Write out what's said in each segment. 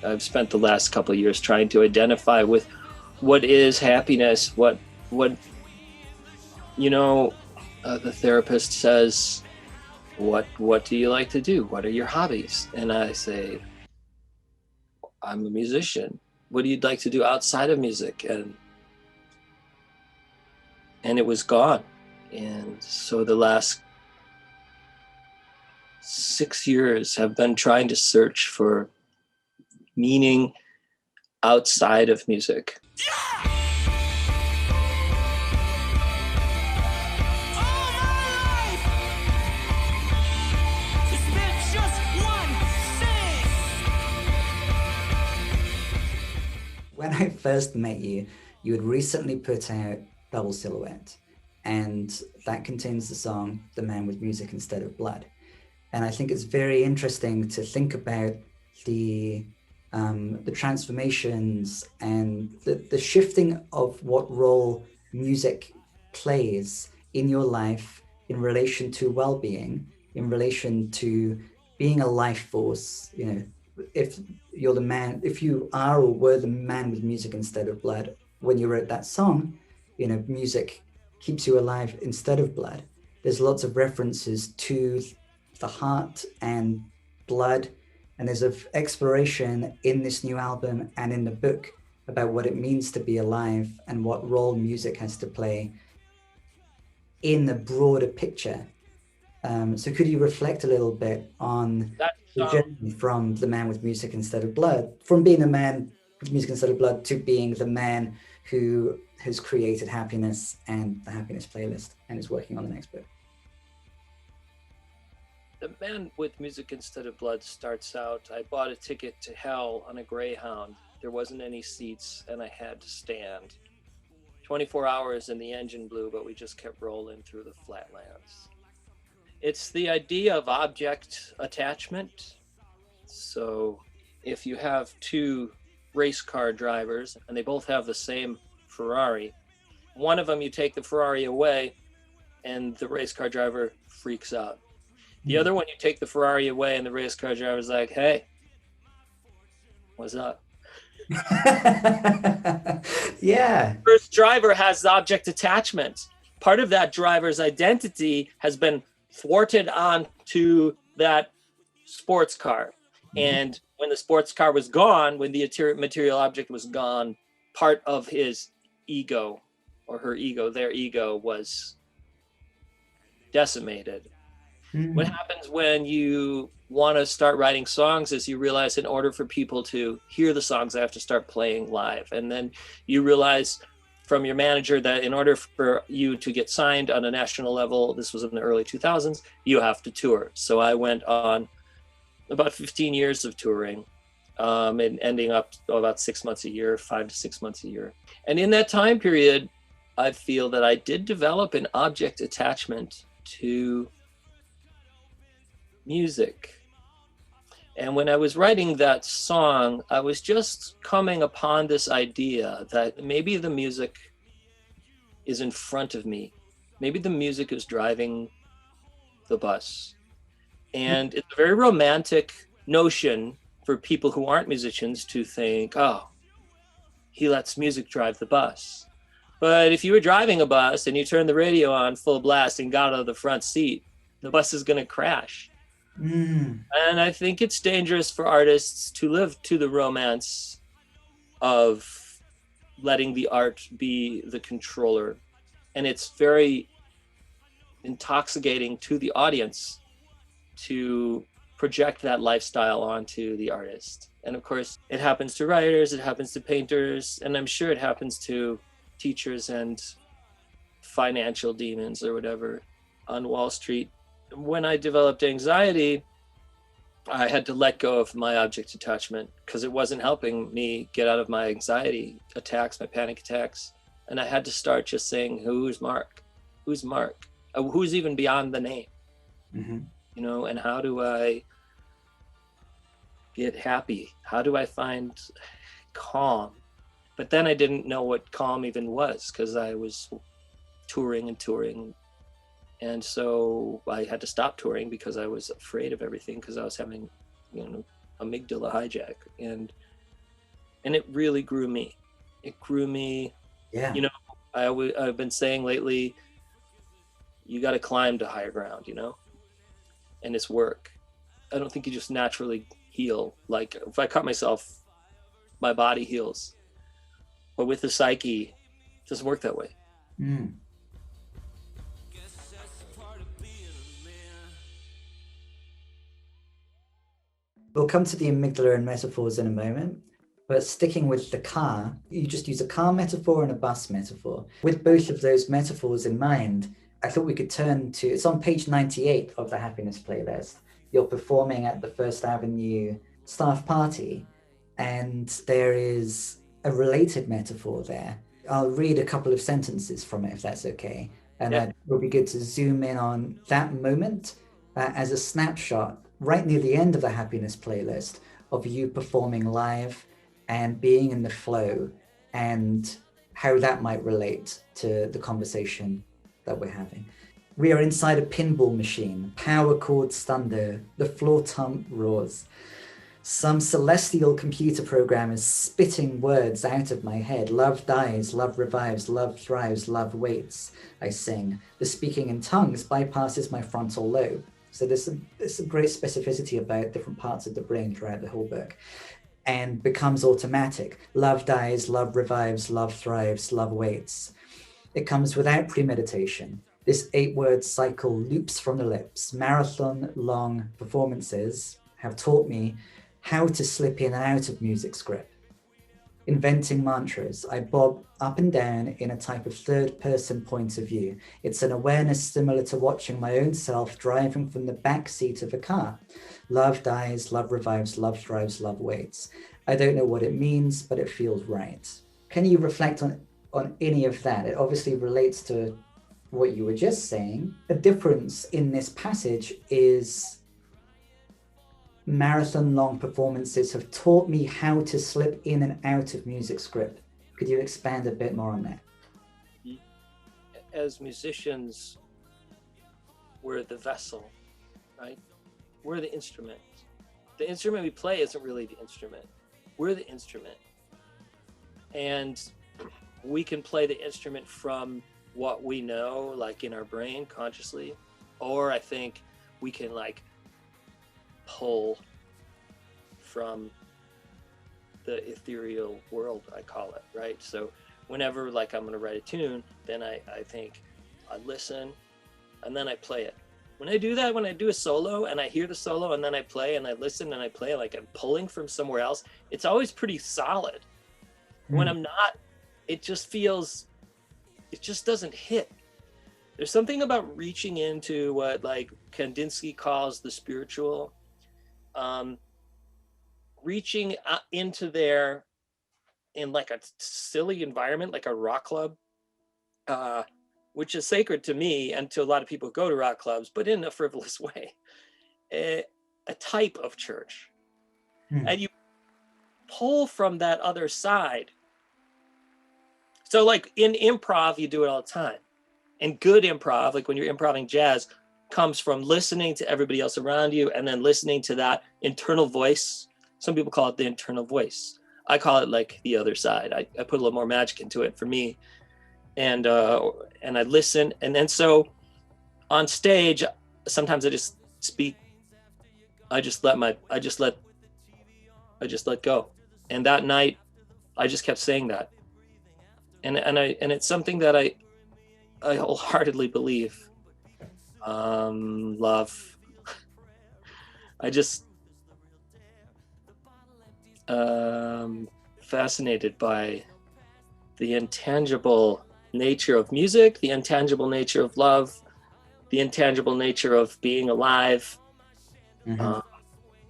I've spent the last couple of years trying to identify with what is happiness, what you know, the therapist says, what do you like to do? What are your hobbies? And I say, I'm a musician. What do you like to do outside of music? And it was gone. And so the last 6 years have been trying to search for meaning outside of music. When I first met you, you had recently put out Double Silhouette, and that contains the song The Man with Music Instead of Blood. And I think it's very interesting to think about the transformations and the shifting of what role music plays in your life in relation to well-being, in relation to being a life force. You know, if you're the man, if you are or were the man with music instead of blood, when you wrote that song, you know, music keeps you alive instead of blood. There's lots of references to the heart and blood, and there's an exploration in this new album and in the book about what it means to be alive and what role music has to play in the broader picture. So could you reflect a little bit on the journey from the man with music instead of blood, from being the man with music instead of blood to being the man who has created Happiness and the Happiness playlist and is working on the next book? The Man with Music Instead of Blood starts out, I bought a ticket to hell on a Greyhound. There wasn't any seats and I had to stand. 24 hours and the engine blew, but we just kept rolling through the flatlands. It's the idea of object attachment. So if you have two race car drivers and they both have the same Ferrari, one of them you take the Ferrari away and the race car driver freaks out. The other one, you take the Ferrari away and the race car driver's like, hey, what's up? Yeah. First driver has the object attachment. Part of that driver's identity has been thwarted onto that sports car. And when the sports car was gone, when the material object was gone, part of his ego or her ego, their ego was decimated. What happens when you want to start writing songs is you realize in order for people to hear the songs, I have to start playing live. And then you realize from your manager that in order for you to get signed on a national level, this was in the early 2000s, you have to tour. So I went on about 15 years of touring and ending up about 6 months a year, 5 to 6 months a year. And in that time period, I feel that I did develop an object attachment to music. And when I was writing that song, I was just coming upon this idea that maybe the music is in front of me. Maybe the music is driving the bus. And it's a very romantic notion for people who aren't musicians to think, oh, he lets music drive the bus. But if you were driving a bus and you turned the radio on full blast and got out of the front seat, the bus is going to crash. And I think it's dangerous for artists to live to the romance of letting the art be the controller. And it's very intoxicating to the audience to project that lifestyle onto the artist. And of course, it happens to writers, it happens to painters, and I'm sure it happens to teachers and financial demons or whatever on Wall Street. When I developed anxiety, I had to let go of my object attachment because it wasn't helping me get out of my anxiety attacks, my panic attacks. And I had to start just saying, who's Mark? Who's Mark? Who's even beyond the name? You know, and how do I get happy? How do I find calm? But then I didn't know what calm even was because I was touring and touring. And so I had to stop touring because I was afraid of everything because I was having, you know, amygdala hijack. And And it really grew me. It grew me. Yeah. You know, I've been saying lately, you got to climb to higher ground, you know, and it's work. I don't think you just naturally heal. Like if I cut myself, my body heals. But with the psyche, it doesn't work that way. Mm. We'll come to the amygdala and metaphors in a moment, but sticking with the car, you just use a car metaphor and a bus metaphor. With both of those metaphors in mind, I thought we could turn to, it's on page 98 of the Happiness playlist. You're performing at the First Avenue staff party, and there is a related metaphor there. I'll read a couple of sentences from it, if that's okay. And Yeah. it would be good to zoom in on that moment as a snapshot right near the end of the Happiness playlist of you performing live and being in the flow, and how that might relate to the conversation that we're having. We are inside a pinball machine. Power chords thunder. The floor thump roars. Some celestial computer program is spitting words out of my head. Love dies, love revives, love thrives, love waits, I sing. The speaking in tongues bypasses my frontal lobe. So there's a great specificity about different parts of the brain throughout the whole book, and becomes automatic. Love dies, love revives, love thrives, love waits. It comes without premeditation. This 8-word cycle loops from the lips. Marathon-long performances have taught me how to slip in and out of music script. Inventing mantras, I bob up and down in a type of third-person point of view. It's an awareness similar to watching my own self driving from the back seat of a car. Love dies, love revives, love thrives, love waits. I don't know what it means, but it feels right. Can you reflect on any of that? It obviously relates to what you were just saying. A difference in this passage is marathon-long performances have taught me how to slip in and out of music script. Could you expand a bit more on that? As musicians, we're the vessel, right? We're the instrument. The instrument we play isn't really the instrument. We're the instrument. And we can play the instrument from what we know, like in our brain consciously, or I think we can like pull from the ethereal world, I call it, right? So whenever like I'm gonna write a tune, then I think I listen and then I play it. When I do that, when I do a solo and I hear the solo and then I play and I listen and I play, like I'm pulling from somewhere else, it's always pretty solid. When I'm not, it just doesn't hit. There's something about reaching into what like Kandinsky calls the spiritual, reaching into there in like a silly environment, like a rock club, which is sacred to me and to a lot of people who go to rock clubs, but in a frivolous way, a type of church. And you pull from that other side. So like in improv, you do it all the time. And good improv, like when you're improvising jazz, comes from listening to everybody else around you and then listening to that internal voice. Some people call it the internal voice. I call it like the other side. I put a little more magic into it for me. And I listen. And then so on stage, sometimes I just speak. I just let go. And that night, I just kept saying that. And it's something that I wholeheartedly believe. Love. I just fascinated by the intangible nature of music, the intangible nature of love, the intangible nature of being alive.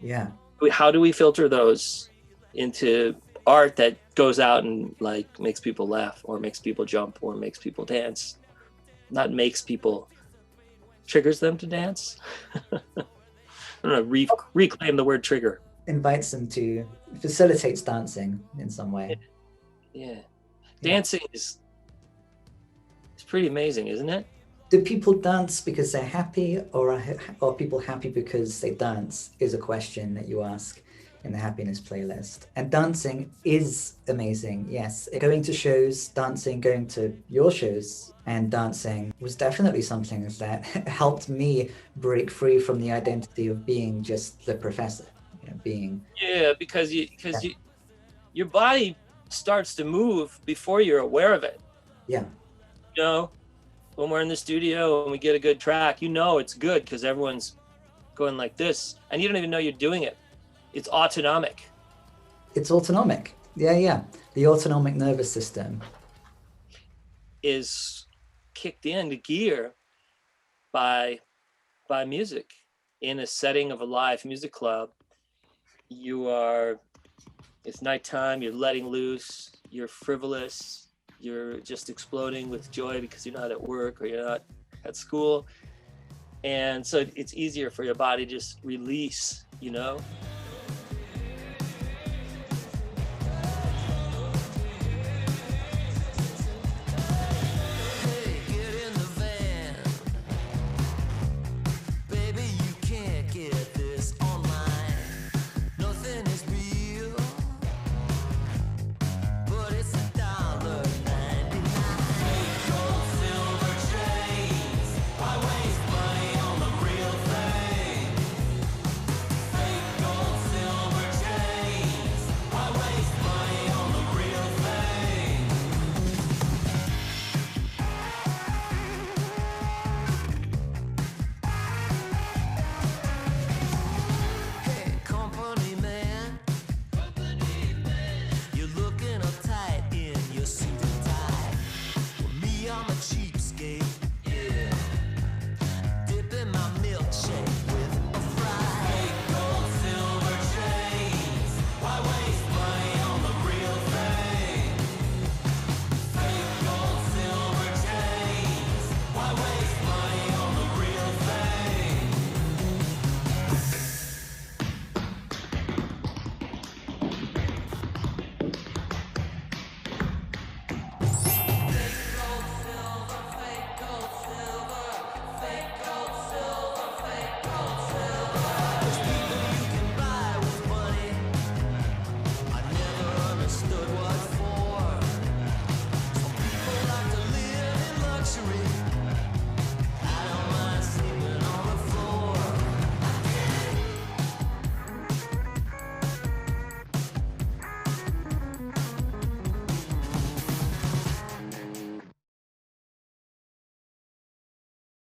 Yeah. How do we filter those into art that goes out and like makes people laugh or makes people jump or makes people dance? Not makes people, triggers them to dance. I don't know, reclaim the word trigger. Invites them to, facilitates dancing in some way. Yeah. Dancing is pretty amazing, isn't it? Do people dance because they're happy, or are people happy because they dance, is a question that you ask in the happiness playlist. And dancing is amazing. Yes, going to shows, dancing, going to your shows and dancing was definitely something that helped me break free from the identity of being just the professor, being. Yeah, because your body starts to move before you're aware of it. Yeah. You know, when we're in the studio and we get a good track, it's good because everyone's going like this, and you don't even know you're doing it. It's autonomic. It's autonomic. Yeah. The autonomic nervous system is kicked into gear by music. In a setting of a live music club, it's nighttime, you're letting loose, you're frivolous, you're just exploding with joy because you're not at work or you're not at school. And so it's easier for your body to just release,